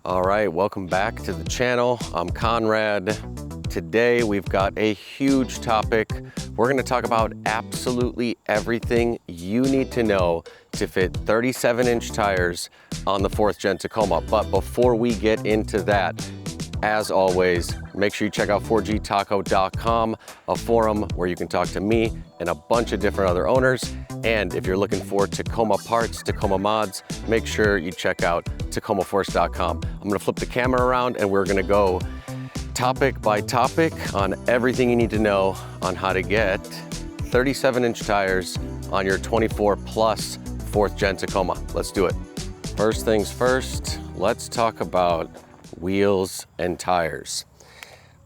All right, welcome back to the channel. I'm Conrad. Today we've got a huge topic. We're going to talk about absolutely everything you need to know to fit 37-inch tires on the 4th Gen Tacoma. But before we get into that, as always, make sure you check out 4gtaco.com, a forum where you can talk to me and a bunch of different other owners. And if you're looking for Tacoma parts, Tacoma mods, make sure you check out tacomaforce.com. I'm gonna flip the camera around and we're gonna go topic by topic on everything you need to know on how to get 37-inch tires on your 24 plus 4th Gen Tacoma. Let's do it. First things first, let's talk about wheels and tires.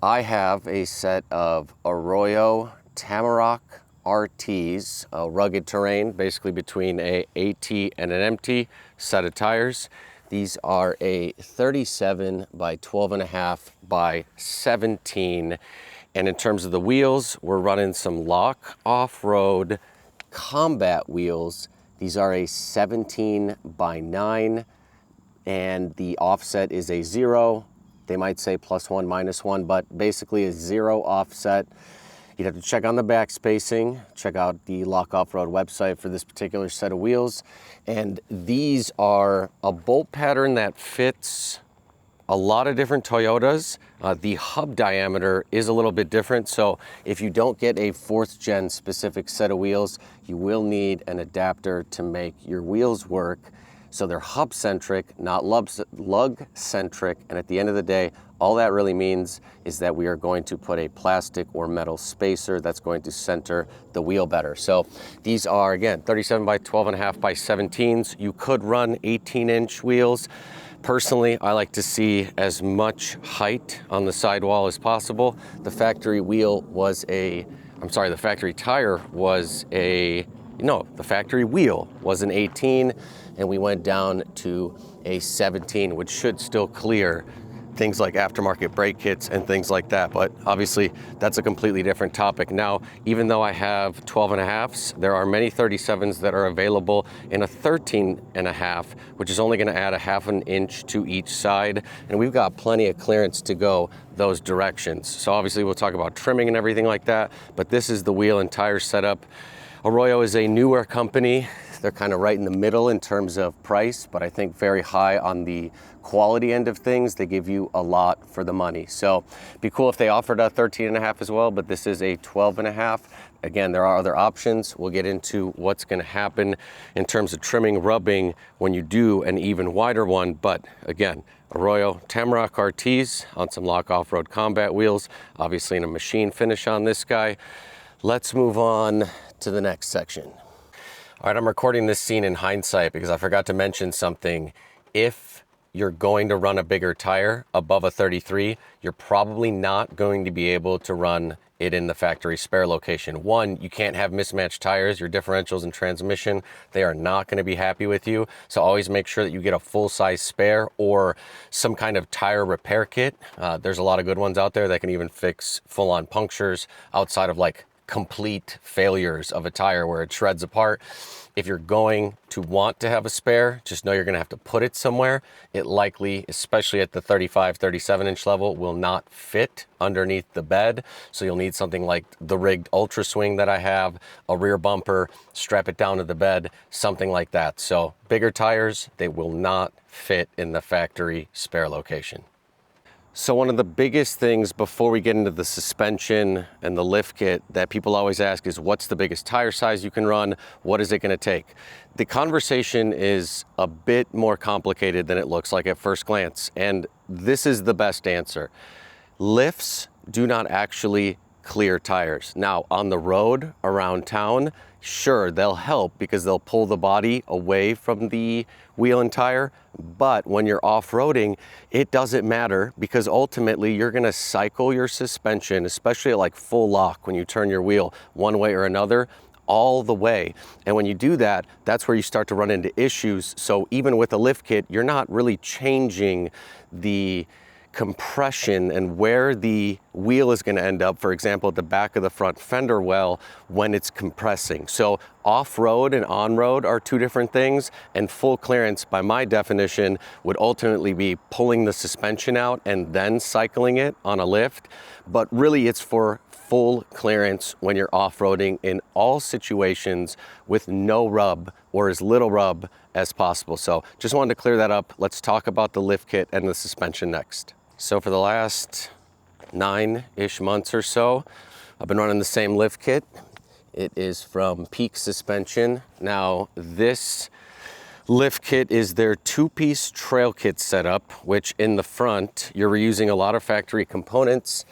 I have a set of Arroyo Tamarack RTs, a rugged terrain, basically between a AT and an MT set of tires. These are a 37 by 12.5 by 17. And in terms of the wheels, we're running some Lock Off-Road combat wheels. These are a 17 by 9. And the offset is a 0. They might say +1, -1, but basically a 0 offset. You'd have to check on the back spacing, check out the Lock Off-Road website for this particular set of wheels. And these are a bolt pattern that fits a lot of different Toyotas. The hub diameter is a little bit different. So if you don't get a 4th Gen specific set of wheels, you will need an adapter to make your wheels work. So they're hub-centric, not lug-centric, and at the end of the day, all that really means is that we are going to put a plastic or metal spacer that's going to center the wheel better. So these are, again, 37 by 12.5 by 17s. You could run 18-inch wheels. Personally, I like to see as much height on the sidewall as possible. The factory wheel was the factory tire was the factory wheel was an 18, and we went down to a 17, which should still clear things like aftermarket brake kits and things like that. But obviously that's a completely different topic. Now, even though I have 12.5s, there are many 37s that are available in a 13.5, which is only gonna add a 1/2 inch to each side. And we've got plenty of clearance to go those directions. So obviously we'll talk about trimming and everything like that, but this is the wheel and tire setup. Arroyo is a newer company. They're kind of right in the middle in terms of price, but I think very high on the quality end of things. They give you a lot for the money. So it'd be cool if they offered a 13.5 as well, but this is a 12.5. Again, there are other options. We'll get into what's gonna happen in terms of trimming, rubbing when you do an even wider one. But again, Arroyo Tamarack RTs on some Lock Off-Road combat wheels, obviously in a machine finish on this guy. Let's move on to the next section. All right, I'm recording this scene in hindsight because I forgot to mention something. If you're going to run a bigger tire above a 33, you're probably not going to be able to run it in the factory spare location. One, you can't have mismatched tires. Your differentials and transmission, they are not going to be happy with you. So always make sure that you get a full-size spare or some kind of tire repair kit. There's a lot of good ones out there that can even fix full-on punctures outside of like complete failures of a tire where it shreds apart. If you're going to want to have a spare, just know you're going to have to put it somewhere. It likely, especially at the 35, 37-inch level, will not fit underneath the bed. So you'll need something like the rigged Ultra Swing that I have, a rear bumper, strap it down to the bed, something like that. So bigger tires, they will not fit in the factory spare location. So one of the biggest things before we get into the suspension and the lift kit that people always ask is, what's the biggest tire size you can run? What is it going to take? The conversation is a bit more complicated than it looks like at first glance. And this is the best answer. Lifts do not actually clear tires. Now, on the road around town, sure, they'll help because they'll pull the body away from the wheel and tire. But when you're off-roading, it doesn't matter because ultimately you're gonna cycle your suspension, especially at like full lock when you turn your wheel one way or another, all the way. And when you do that, that's where you start to run into issues. So even with a lift kit, you're not really changing the compression and where the wheel is going to end up, for example, at the back of the front fender well when it's compressing. So off-road and on-road are two different things, and full clearance, by my definition, would ultimately be pulling the suspension out and then cycling it on a lift. But really it's for full clearance when you're off-roading in all situations with no rub or as little rub as possible. So just wanted to clear that up. Let's talk about the lift kit and the suspension next. So for the last 9-ish months or so, I've been running the same lift kit. It is from Peak Suspension. Now this lift kit is their 2-piece trail kit setup, which in the front, you're reusing a lot of factory components.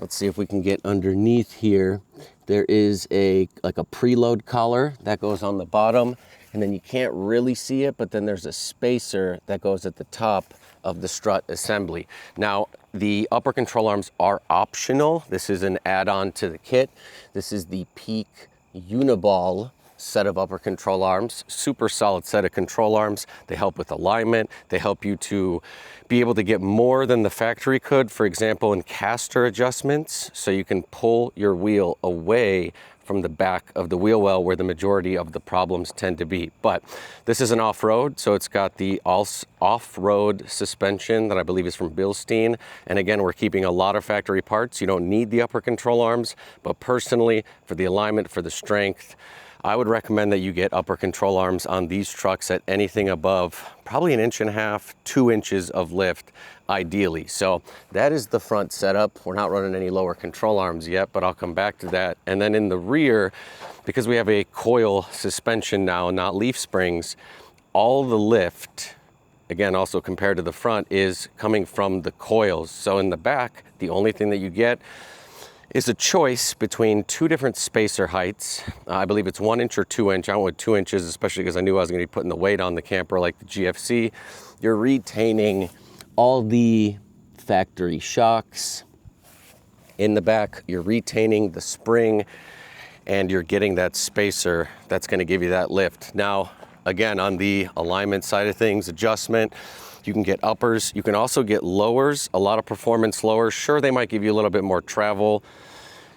Let's see if we can get underneath here. There is like a preload collar that goes on the bottom, and then you can't really see it, but then there's a spacer that goes at the top of the strut assembly. Now, the upper control arms are optional. This is an add-on to the kit. This is the Peak Uniball set of upper control arms. Super solid set of control arms. They help with alignment. They help you to be able to get more than the factory could, for example, in caster adjustments, so you can pull your wheel away from the back of the wheel well where the majority of the problems tend to be. But this is an off-road, so it's got the off-road suspension that I believe is from Bilstein. And again, we're keeping a lot of factory parts. You don't need the upper control arms, but personally, for the alignment, for the strength, I would recommend that you get upper control arms on these trucks at anything above probably 1.5 inches, 2 inches of lift, ideally. So that is the front setup. We're not running any lower control arms yet, but I'll come back to that. And then in the rear, because we have a coil suspension now, not leaf springs, all the lift, again, also compared to the front, is coming from the coils. So in the back, the only thing that you get is a choice between 2 different spacer heights. I believe it's 1 inch or 2 inch. I went with 2 inches, especially because I knew I was going to be putting the weight on the camper like the GFC. You're retaining all the factory shocks in the back. You're retaining the spring, and you're getting that spacer that's going to give you that lift. Now, again, on the alignment side of things, adjustment, you can get uppers. You can also get lowers, a lot of performance lowers. Sure, they might give you a little bit more travel,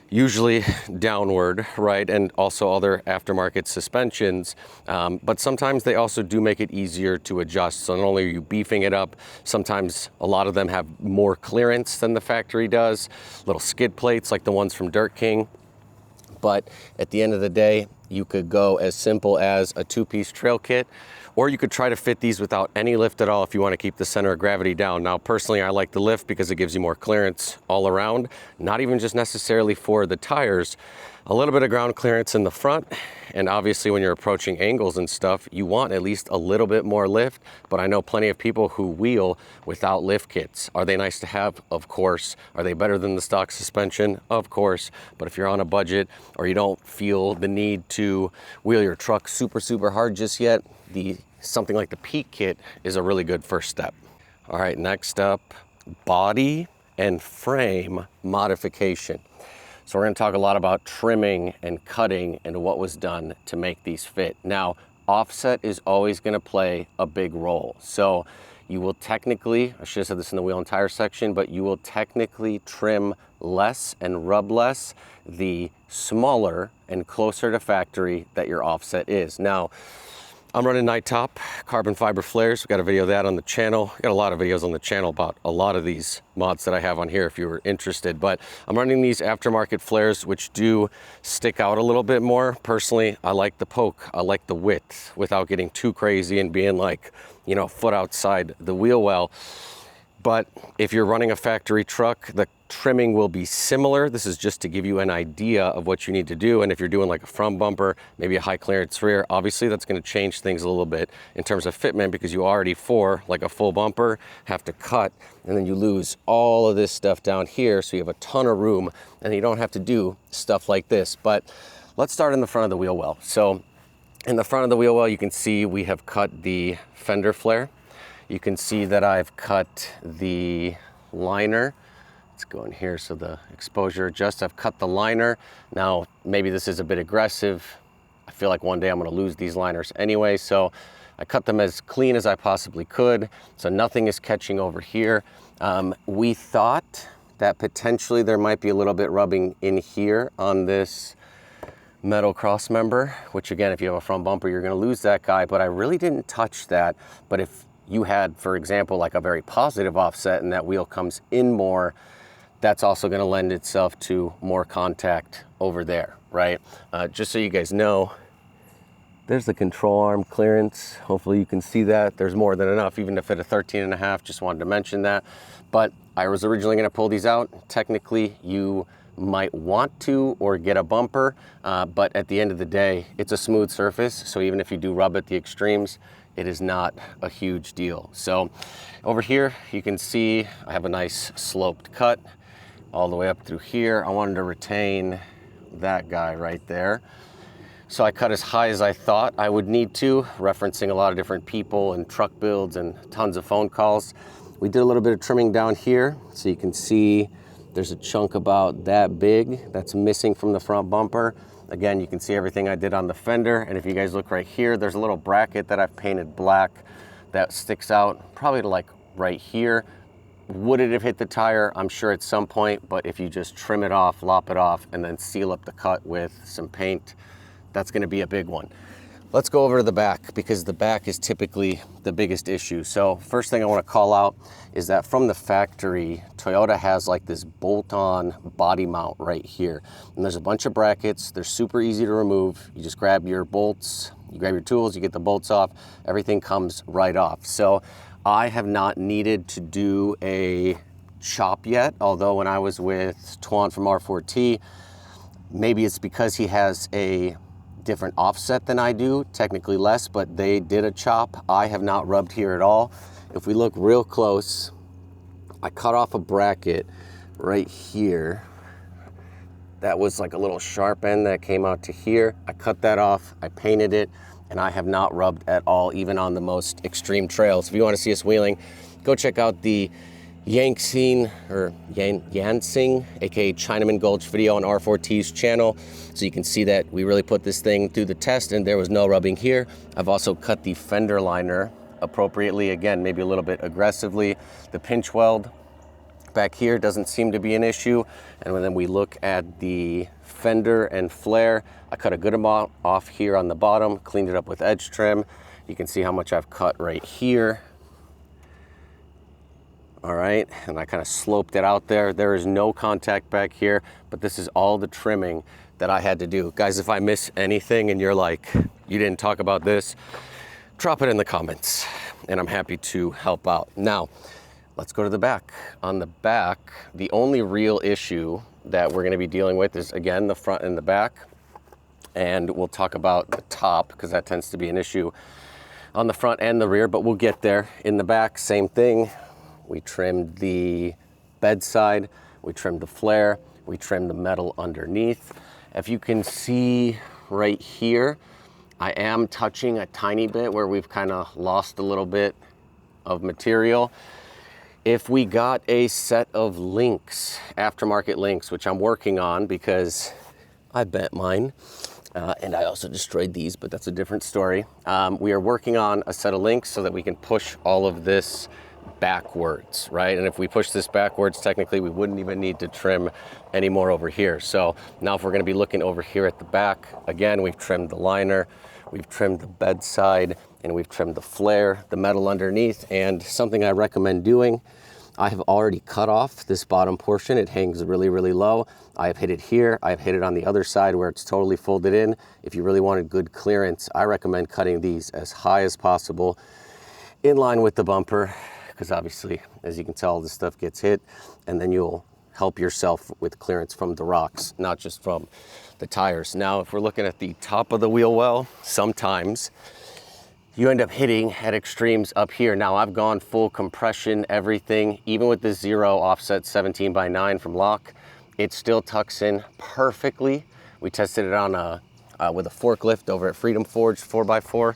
usually downward, right? And also other aftermarket suspensions. But sometimes they also do make it easier to adjust. So not only are you beefing it up, sometimes a lot of them have more clearance than the factory does. Little skid plates like the ones from Dirt King. But at the end of the day, you could go as simple as a 2-piece trail kit, or you could try to fit these without any lift at all if you want to keep the center of gravity down. Now, personally, I like the lift because it gives you more clearance all around, not even just necessarily for the tires. A little bit of ground clearance in the front, and obviously when you're approaching angles and stuff, you want at least a little bit more lift, but I know plenty of people who wheel without lift kits. Are they nice to have? Of course. Are they better than the stock suspension? Of course. But if you're on a budget or you don't feel the need to wheel your truck super hard just yet, something like the Peak kit is a really good first step. All right, next up, body and frame modification. So we're going to talk a lot about trimming and cutting and what was done to make these fit. Now, offset is always going to play a big role. So you will technically, I should have said this in the wheel and tire section, but you will technically trim less and rub less the smaller and closer to factory that your offset is. Now, I'm running night top carbon fiber flares. We've got a video of that on the channel. Got a lot of videos on the channel about a lot of these mods that I have on here if you were interested. But I'm running these aftermarket flares, which do stick out a little bit more. Personally, I like the poke. I like the width without getting too crazy and being like, you know, foot outside the wheel well. But if you're running a factory truck, the trimming will be similar. This is just to give you an idea of what you need to do. And if you're doing like a front bumper, maybe a high clearance rear, obviously that's going to change things a little bit in terms of fitment, because you already for like a full bumper have to cut, and then you lose all of this stuff down here. So you have a ton of room and you don't have to do stuff like this. But let's start in the front of the wheel well. So in the front of the wheel well, you can see we have cut the fender flare. You can see that I've cut the liner. Let's go in here so the exposure adjusts. I've cut the liner. Now, maybe this is a bit aggressive. I feel like one day I'm gonna lose these liners anyway, so I cut them as clean as I possibly could, so nothing is catching over here. We thought that potentially there might be a little bit rubbing in here on this metal cross member, which again, if you have a front bumper, you're gonna lose that guy, but I really didn't touch that. But if you had, for example, like a very positive offset and that wheel comes in more, that's also gonna lend itself to more contact over there, right? Just so you guys know, there's the control arm clearance. Hopefully you can see that. There's more than enough, even to fit a 13.5, just wanted to mention that. But I was originally gonna pull these out. Technically, you might want to or get a bumper, but at the end of the day, it's a smooth surface. So even if you do rub at the extremes, it is not a huge deal. So over here, you can see I have a nice sloped cut all the way up through here. I wanted to retain that guy right there. So I cut as high as I thought I would need to, referencing a lot of different people and truck builds and tons of phone calls. We did a little bit of trimming down here, so you can see there's a chunk about that big that's missing from the front bumper. Again, you can see everything I did on the fender, and if you guys look right here, there's a little bracket that I've painted black that sticks out probably to like right here. Would it have hit the tire? I'm sure at some point, but if you just trim it off, lop it off, and then seal up the cut with some paint, that's gonna be a big one. Let's go over to the back, because the back is typically the biggest issue. So first thing I wanna call out is that from the factory, Toyota has like this bolt-on body mount right here. And there's a bunch of brackets. They're super easy to remove. You just grab your bolts, you grab your tools, you get the bolts off, everything comes right off. So I have not needed to do a chop yet, although when I was with Tuan from R4T, maybe it's because he has a different offset than I do, technically less, but they did a chop. I have not rubbed here at all. If we look real close, I cut off a bracket right here. That was like a little sharp end that came out to here. I cut that off, I painted it, and I have not rubbed at all, even on the most extreme trails. If you want to see us wheeling, go check out the Yansing, aka Chinaman Gulch video on R4T's channel, so you can see that we really put this thing through the test and there was no rubbing here. I've also cut the fender liner appropriately, again, maybe a little bit aggressively. The pinch weld back here doesn't seem to be an issue. And then we look at the fender and flare, I cut a good amount off here on the bottom, cleaned it up with edge trim. You can see how much I've cut right here. All right, and I kind of sloped it out there. There is no contact back here, but this is all the trimming that I had to do. Guys, if I miss anything and you're like, you didn't talk about this, drop it in the comments and I'm happy to help out. Now, let's go to the back. On the back, the only real issue that we're gonna be dealing with is, again, the front and the back. And we'll talk about the top, because that tends to be an issue on the front and the rear, but we'll get there. In the back, same thing. We trimmed the bedside, we trimmed the flare, we trimmed the metal underneath. If you can see right here, I am touching a tiny bit where we've kind of lost a little bit of material. If we got a set of links, aftermarket links, which I'm working on because I bent mine, and I also destroyed these, but that's a different story. We are working on a set of links so that we can push all of this backwards, right? And if we push this backwards, technically we wouldn't even need to trim any more over here. So now if we're gonna be looking over here at the back, again, we've trimmed the liner, we've trimmed the bedside, and we've trimmed the flare, the metal underneath. And something I recommend doing, I have already cut off this bottom portion. It hangs really, really low. I have hit it here. I've hit it on the other side where it's totally folded in. If you really wanted good clearance, I recommend cutting these as high as possible in line with the bumper, because obviously, as you can tell, this stuff gets hit, and then you'll help yourself with clearance from the rocks, not just from the tires. Now, if we're looking at the top of the wheel well, sometimes you end up hitting at extremes up here. Now, I've gone full compression, everything, even with the 0 offset 17x9 from Lock, it still tucks in perfectly. We tested it on with a forklift over at Freedom Forge 4x4.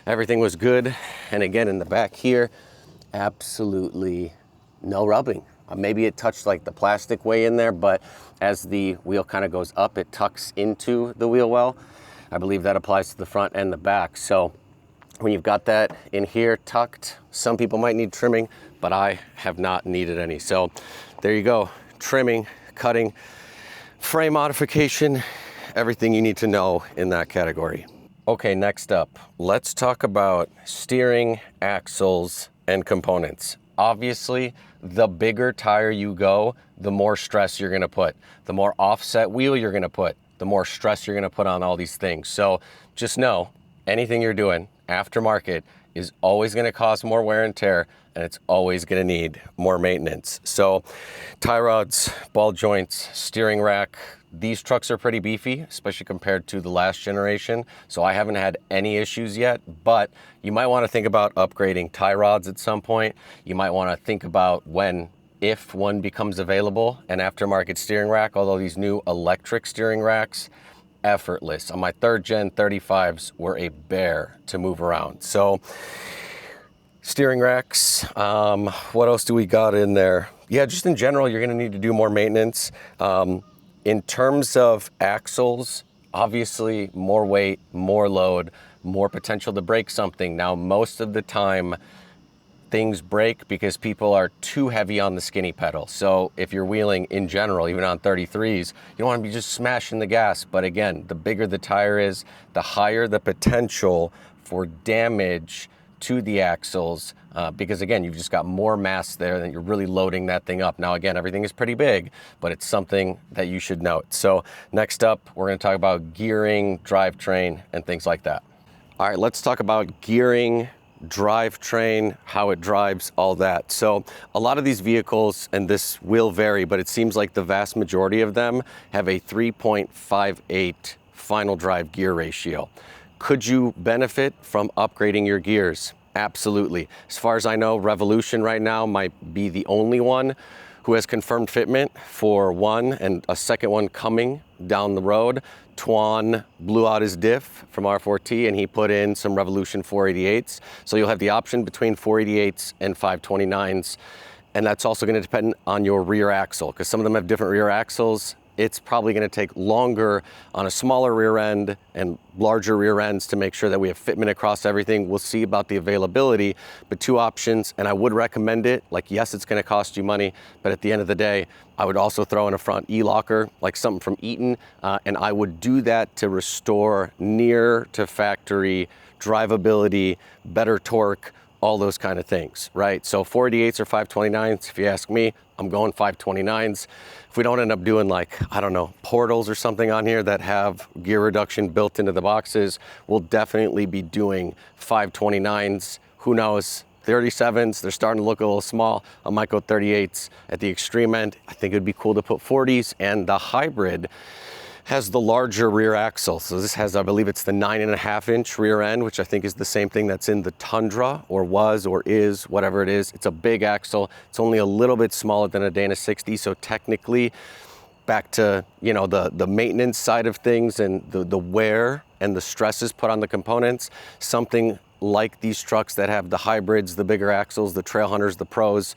Everything was good. And again, in the back here, absolutely no rubbing. Maybe it touched like the plastic way in there, but as the wheel kind of goes up, it tucks into the wheel well. I believe that applies to the front and the back. So when you've got that in here tucked, some people might need trimming, but I have not needed any. So there you go. trimming, cutting, frame modification, everything you need to know in that category. Okay, next up, let's talk about steering, axles, and components. Obviously, the bigger tire you go, the more stress you're gonna put. The more offset wheel you're gonna put, the more stress you're gonna put on all these things. So just know, anything you're doing aftermarket is always gonna cause more wear and tear, and it's always gonna need more maintenance. So tie rods, ball joints, steering rack, these trucks are pretty beefy, especially compared to the last generation. So I haven't had any issues yet, but you might wanna think about upgrading tie rods at some point. You might wanna think about if one becomes available, an aftermarket steering rack, although these new electric steering racks, effortless. On my 3rd gen 35s were a bear to move around. So steering racks, what else do we got in there? Yeah, just in general, you're gonna need to do more maintenance. In terms of axles, obviously more weight, more load, more potential to break something. Now, most of the time, things break because people are too heavy on the skinny pedal. So if you're wheeling in general, even on 33s, you don't want to be just smashing the gas. But again, the bigger the tire is, the higher the potential for damage to the axles, because again, you've just got more mass there than you're really loading that thing up. Now again, everything is pretty big, but it's something that you should note. So next up, we're gonna talk about gearing, drivetrain, and things like that. All right, let's talk about gearing, drivetrain, how it drives, all that. So a lot of these vehicles, and this will vary, but it seems like the vast majority of them have a 3.58 final drive gear ratio. Could you benefit from upgrading your gears? Absolutely. As far as I know, Revolution right now might be the only one who has confirmed fitment for one, and a second one coming down the road. Tuan blew out his diff from R4T and he put in some Revolution 488s. So you'll have the option between 488s and 529s. And that's also going to depend on your rear axle, because some of them have different rear axles. It's probably going to take longer on a smaller rear end and larger rear ends to make sure that we have fitment across everything. We'll see about the availability, but 2 options, and I would recommend it. Like, yes, it's going to cost you money, but at the end of the day, I would also throw in a front e-locker, like something from Eaton, and I would do that to restore near to factory drivability, better torque, all those kind of things, right? So 488s or 529s, if you ask me, I'm going 529s. If we don't end up doing, like, I don't know, portals or something on here that have gear reduction built into the boxes, we'll definitely be doing 529s. Who knows? 37s, they're starting to look a little small. I might go 38s at the extreme end. I think it'd be cool to put 40s, and the hybrid has the larger rear axle. So this has, I believe it's the 9.5-inch rear end, which I think is the same thing that's in the Tundra, or was, or is, whatever it is. It's a big axle. It's only a little bit smaller than a Dana 60. So technically, back to, you know, the maintenance side of things and the wear and the stresses put on the components, something like these trucks that have the hybrids, the bigger axles, the trail hunters, the pros,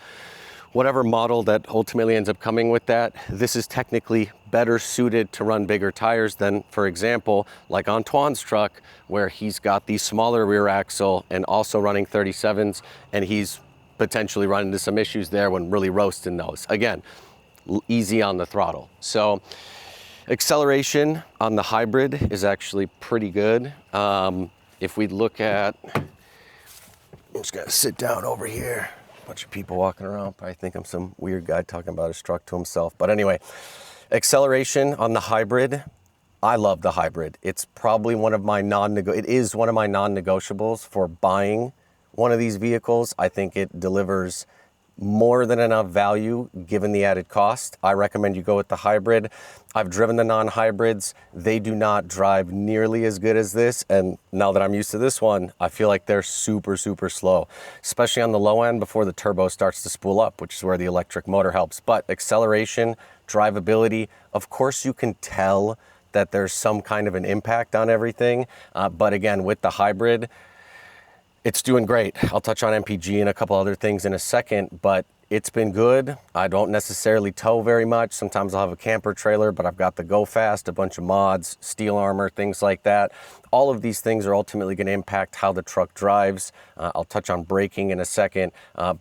whatever model that ultimately ends up coming with that, this is technically better suited to run bigger tires than, for example, like on Tuan's truck, where he's got the smaller rear axle and also running 37s, and he's potentially running into some issues there when really roasting those. Again, easy on the throttle. So acceleration on the hybrid is actually pretty good. If we look at, I'm just gonna sit down over here. Bunch of people walking around, probably think I'm some weird guy talking about his truck to himself. But anyway, acceleration on the hybrid, I love the hybrid. It's probably one of my non-negotiables for buying one of these vehicles. I think it delivers more than enough value given the added cost. I recommend you go with the hybrid. I've driven the non-hybrids. They do not drive nearly as good as this. And now that I'm used to this one, I feel like they're super, super slow, especially on the low end before the turbo starts to spool up, which is where the electric motor helps. But acceleration, drivability, of course you can tell that there's some kind of an impact on everything. But again, with the hybrid, it's doing great. I'll touch on MPG and a couple other things in a second, but it's been good. I don't necessarily tow very much. Sometimes I'll have a camper trailer, but I've got the Go Fast, a bunch of mods, steel armor, things like that. All of these things are ultimately going to impact how the truck drives. I'll touch on braking in a second,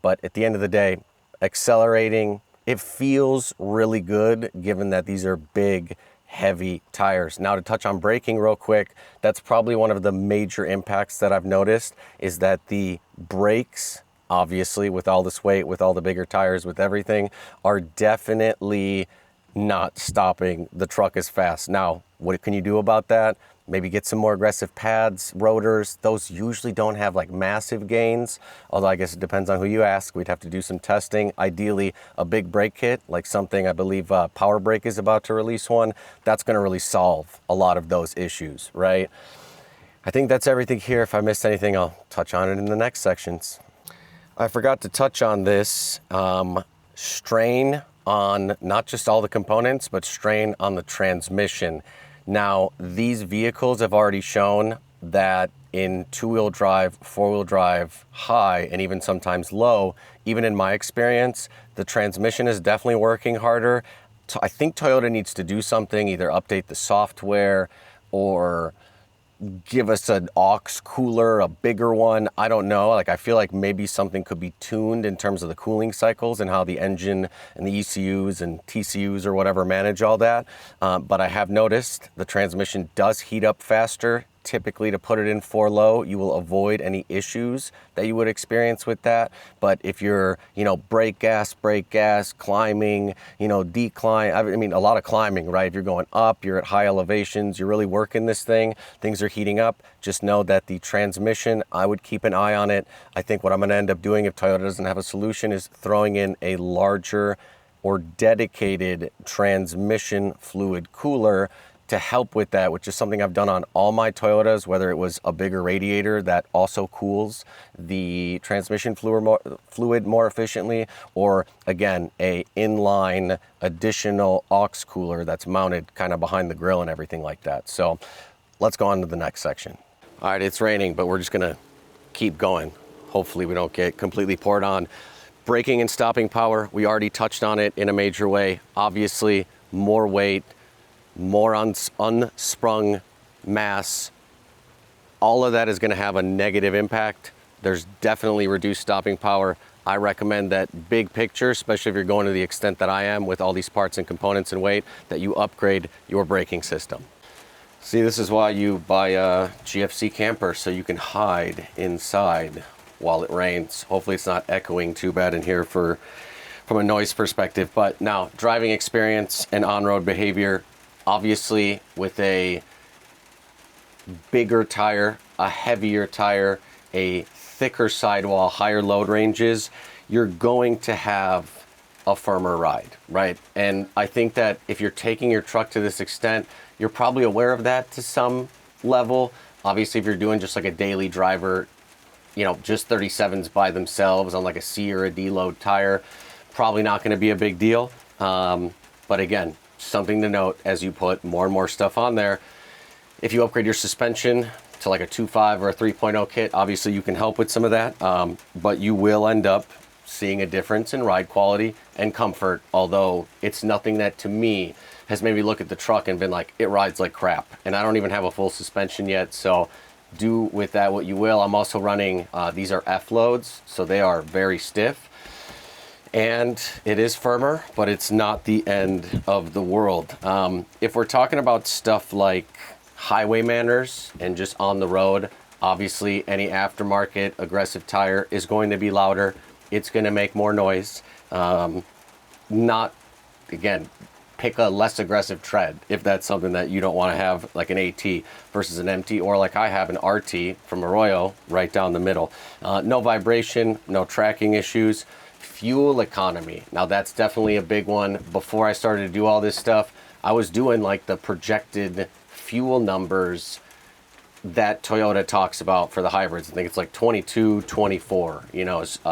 but at the end of the day, accelerating, It feels really good given that these are big, heavy tires. Now to touch on braking real quick, that's probably one of the major impacts that I've noticed is that the brakes, obviously with all this weight, with all the bigger tires, with everything, are definitely not stopping the truck as fast. Now, what can you do about that? Maybe get some more aggressive pads, rotors. Those usually don't have like massive gains, although I guess it depends on who you ask. We'd have to do some testing. Ideally, a big brake kit, like something I believe Power Brake is about to release one, that's gonna really solve a lot of those issues, right? I think that's everything here. If I missed anything, I'll touch on it in the next sections. I forgot to touch on this, strain on not just all the components, but strain on the transmission. Now, these vehicles have already shown that in two-wheel drive, four-wheel drive, high, and even sometimes low, even in my experience, the transmission is definitely working harder. I think Toyota needs to do something, either update the software or give us an aux cooler, a bigger one. I don't know. Like, I feel like maybe something could be tuned in terms of the cooling cycles and how the engine and the ECUs and TCUs or whatever manage all that. But I have noticed the transmission does heat up faster. Typically, to put it in 4 low, you will avoid any issues that you would experience with that. But if you're, brake gas, climbing, decline, I mean, a lot of climbing, right? If you're going up, you're at high elevations, you're really working this thing, things are heating up, just know that the transmission, I would keep an eye on it. I think what I'm gonna end up doing if Toyota doesn't have a solution is throwing in a larger or dedicated transmission fluid cooler to help with that, which is something I've done on all my Toyotas, whether it was a bigger radiator that also cools the transmission fluid more efficiently, or again, a inline additional aux cooler that's mounted kind of behind the grill and everything like that. So let's go on to the next section. All right, it's raining, but we're just gonna keep going. Hopefully we don't get completely poured on. Braking and stopping power, we already touched on it in a major way. Obviously, more weight, more unsprung mass, all of that is going to have a negative impact. There's definitely reduced stopping power. I recommend that big picture, especially if you're going to the extent that I am with all these parts and components and weight, that you upgrade your braking system. See, this is why you buy a GFC camper, so you can hide inside while it rains. Hopefully it's not echoing too bad in here from a noise perspective. But now, driving experience and on-road behavior, obviously with a bigger tire, a heavier tire, a thicker sidewall, higher load ranges, you're going to have a firmer ride, right? And I think that if you're taking your truck to this extent, you're probably aware of that to some level. Obviously, if you're doing just like a daily driver, just 37s by themselves on like a C or a D load tire, probably not going to be a big deal. But again, something to note as you put more and more stuff on there. If you upgrade your suspension to like a 2.5 or a 3.0 kit, obviously you can help with some of that, but you will end up seeing a difference in ride quality and comfort, although it's nothing that to me has made me look at the truck and been like, it rides like crap. And I don't even have a full suspension yet, so do with that what you will. I'm also running, these are F loads, so they are very stiff. And it is firmer, but it's not the end of the world. If we're talking about stuff like highway manners and just on the road, obviously any aftermarket aggressive tire is going to be louder. It's going to make more noise. Again, pick a less aggressive tread if that's something that you don't want to have, like an AT versus an MT, or like I have an RT from Arroyo right down the middle. No vibration, no tracking issues. Fuel economy. Now that's definitely a big one. Before I started to do all this stuff, I was doing like the projected fuel numbers that Toyota talks about for the hybrids. I think it's like 22, 24,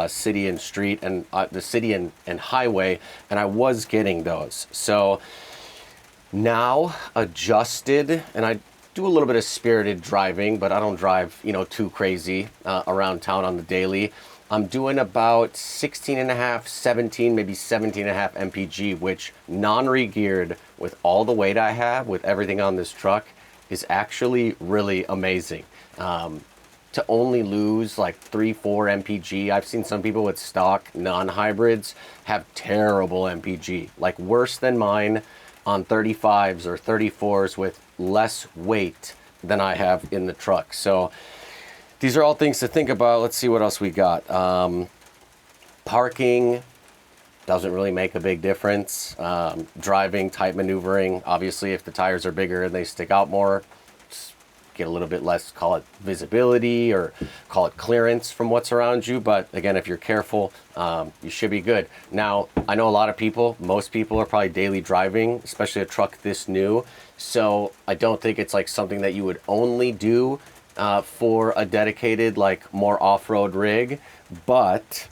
city and street and the city and highway. And I was getting those. So now adjusted, and I do a little bit of spirited driving, but I don't drive, too crazy around town on the daily. I'm doing about 16.5, 17, maybe 17.5 mpg, which non-re-geared with all the weight I have, with everything on this truck, is actually really amazing. to only lose like 3-4 mpg. I've seen some people with stock non-hybrids have terrible mpg, like worse than mine on 35s or 34s with less weight than I have in the truck. So these are all things to think about. Let's see what else we got. Parking doesn't really make a big difference. Driving, tight maneuvering, obviously if the tires are bigger and they stick out more, just get a little bit less, call it visibility or call it clearance from what's around you. But again, if you're careful, you should be good. Now, I know a lot of people, most people are probably daily driving, especially a truck this new. So I don't think it's like something that you would only do for a dedicated, like more off-road rig, but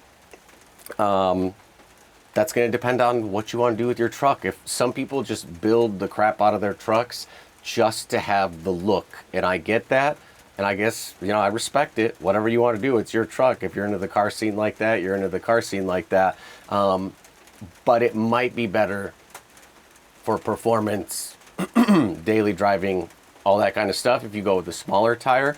that's going to depend on what you want to do with your truck. If some people just build the crap out of their trucks just to have the look, and I get that, and I guess, you know, I respect it. Whatever you want to do, it's your truck. If you're into the car scene like that, you're into the car scene like that. But it might be better for performance, daily driving, all that kind of stuff if you go with a smaller tire.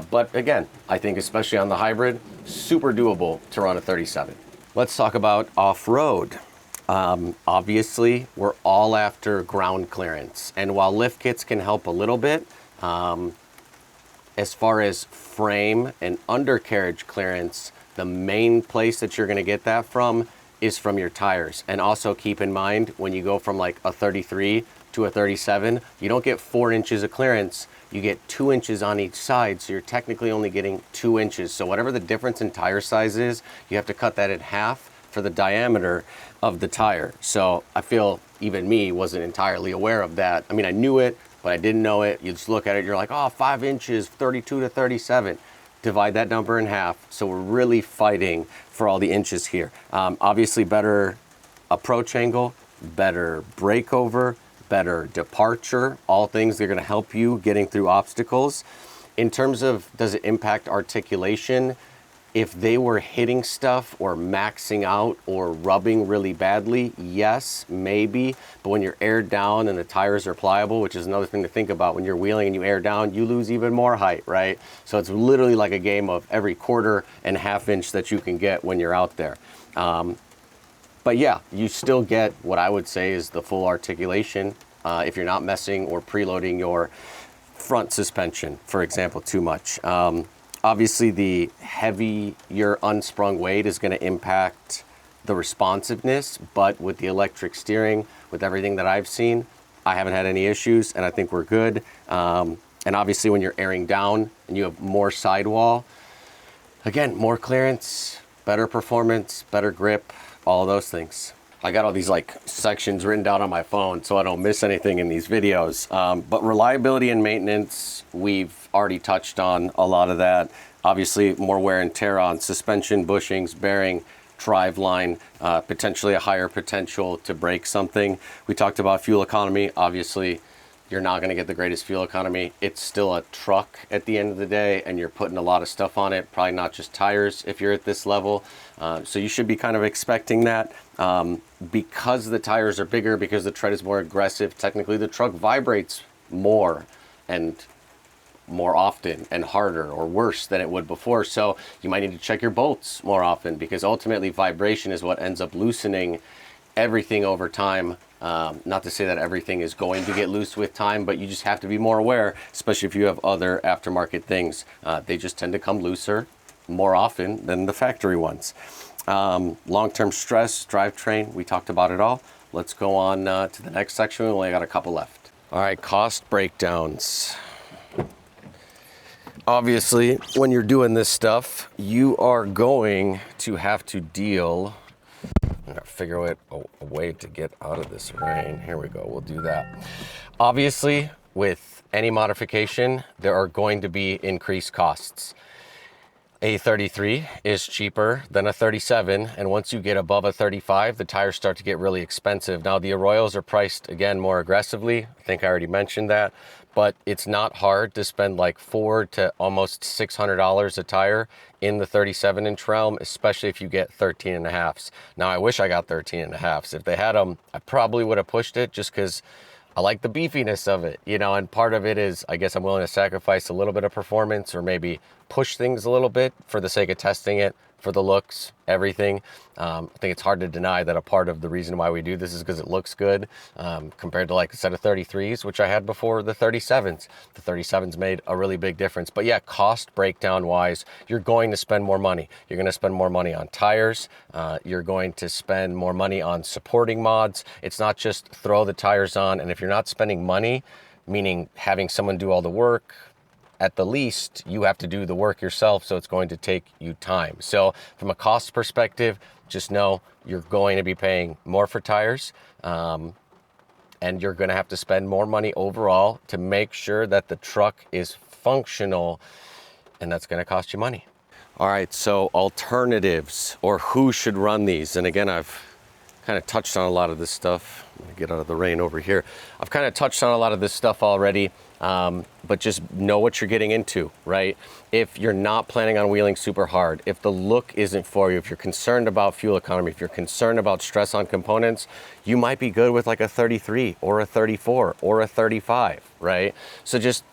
But again, I think especially on the hybrid, super doable to run a 37. Let's talk about off-road. Obviously, we're all after ground clearance. And while lift kits can help a little bit, as far as frame and undercarriage clearance, the main place that you're gonna get that from is from your tires. And also keep in mind, when you go from like a 33 to a 37, you don't get 4 inches of clearance, you get 2 inches on each side, so you're technically only getting 2 inches. So whatever the difference in tire size is, you have to cut that in half for the diameter of the tire. So I feel even me wasn't entirely aware of that. I mean, I knew it, but I didn't know it. You just look at it, you're like, oh, 5 inches, 32 to 37. Divide that number in half. So we're really fighting for all the inches here. Obviously better approach angle, better breakover, better departure, all things that are gonna help you getting through obstacles. In terms of, does it impact articulation? If they were hitting stuff or maxing out or rubbing really badly, yes, maybe. But when you're aired down and the tires are pliable, which is another thing to think about, when you're wheeling and you air down, you lose even more height, right? So it's literally like a game of every 1/4 and 1/2 inch that you can get when you're out there. But yeah, you still get what I would say is the full articulation if you're not messing or preloading your front suspension, for example, too much. Obviously, the heavier unsprung weight is going to impact the responsiveness, but with the electric steering, with everything that I've seen, I haven't had any issues, and I think we're good. And obviously, when you're airing down and you have more sidewall, again, more clearance, better performance, better grip, all of those things. I got all these like sections written down on my phone so I don't miss anything in these videos. But reliability and maintenance, we've already touched on a lot of that. Obviously, more wear and tear on suspension, bushings, bearing, drive line, potentially a higher potential to break something. We talked about fuel economy. Obviously, you're not going to get the greatest fuel economy. It's still a truck at the end of the day, and you're putting a lot of stuff on it, probably not just tires if you're at this level. So you should be kind of expecting that. Because the tires are bigger, because the tread is more aggressive, technically the truck vibrates more and more often and harder or worse than it would before. So you might need to check your bolts more often, because ultimately vibration is what ends up loosening everything over time. Not to say that everything is going to get loose with time, but you just have to be more aware, especially if you have other aftermarket things. They just tend to come looser more often than the factory ones. Long-term stress, drivetrain, we talked about it all. Let's go on to the next section. We only got a couple left. All right, cost breakdowns. Obviously, when you're doing this stuff, you are going to have to deal. I'm gonna figure out a way to get out of this rain. Here we go, we'll do that. Obviously, with any modification, there are going to be increased costs. A 33 is cheaper than a 37, and once you get above a 35, the tires start to get really expensive. Now, the Arroyos are priced, again, more aggressively. I think I already mentioned that, but it's not hard to spend like $400 to almost $600 a tire in the 37-inch realm, especially if you get 13.5s. Now, I wish I got 13.5s. If they had them, I probably would have pushed it, just because I like the beefiness of it, you know, and part of it is, I guess I'm willing to sacrifice a little bit of performance or maybe push things a little bit for the sake of testing it, for the looks, everything. I think it's hard to deny that a part of the reason why we do this is because it looks good compared to like a set of 33s, which I had before the 37s. The 37s made a really big difference. But yeah, cost breakdown wise, you're going to spend more money. You're going to spend more money on tires. You're going to spend more money on supporting mods. It's not just throw the tires on. And if you're not spending money, meaning having someone do all the work, at the least, you have to do the work yourself, so it's going to take you time. So from a cost perspective, just know you're going to be paying more for tires, and you're going to have to spend more money overall to make sure that the truck is functional, and that's going to cost you money. All right, so alternatives, or who should run these. And again, I've kind of touched on a lot of this stuff. I'm gonna get out of the rain over here. I've kind of touched on a lot of this stuff already, but just know what you're getting into, right? If you're not planning on wheeling super hard, if the look isn't for you, if you're concerned about fuel economy, if you're concerned about stress on components, you might be good with like a 33 or a 34 or a 35, right? So just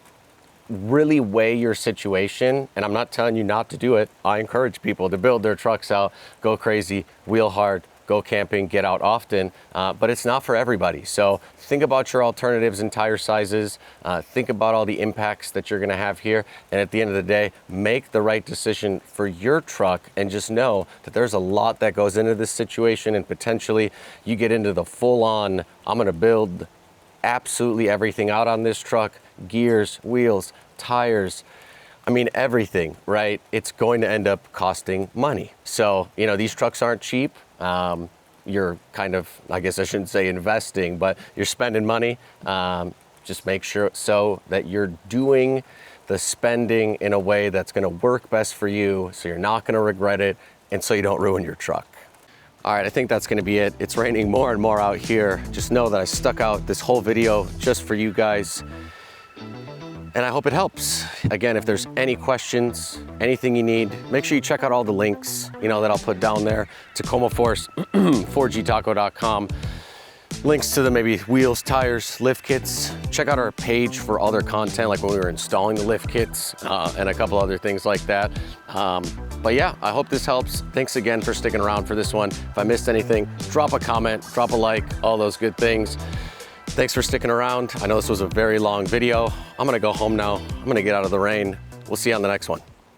really weigh your situation, and I'm not telling you not to do it. I encourage people to build their trucks out, go crazy, wheel hard, go camping, get out often, but it's not for everybody. So think about your alternatives and tire sizes, think about all the impacts that you're gonna have here, and at the end of the day, make the right decision for your truck, and just know that there's a lot that goes into this situation, and potentially you get into the full-on, I'm gonna build absolutely everything out on this truck, gears, wheels, tires, I mean, everything, right? It's going to end up costing money. So, you know, these trucks aren't cheap. You're kind of, I guess I shouldn't say investing, but you're spending money. Just make sure so that you're doing the spending in a way that's gonna work best for you, so you're not gonna regret it, and so you don't ruin your truck. All right, I think that's gonna be it. It's raining more and more out here. Just know that I stuck out this whole video just for you guys, and I hope it helps. Again, if there's any questions, anything you need, make sure you check out all the links, you know, that I'll put down there. Tacoma Force, 4gtaco.com. Links to the maybe wheels, tires, lift kits. Check out our page for other content, like when we were installing the lift kits and a couple other things like that. But yeah, I hope this helps. Thanks again for sticking around for this one. If I missed anything, drop a comment, drop a like, all those good things. Thanks for sticking around. I know this was a very long video. I'm gonna go home now. I'm gonna get out of the rain. We'll see you on the next one.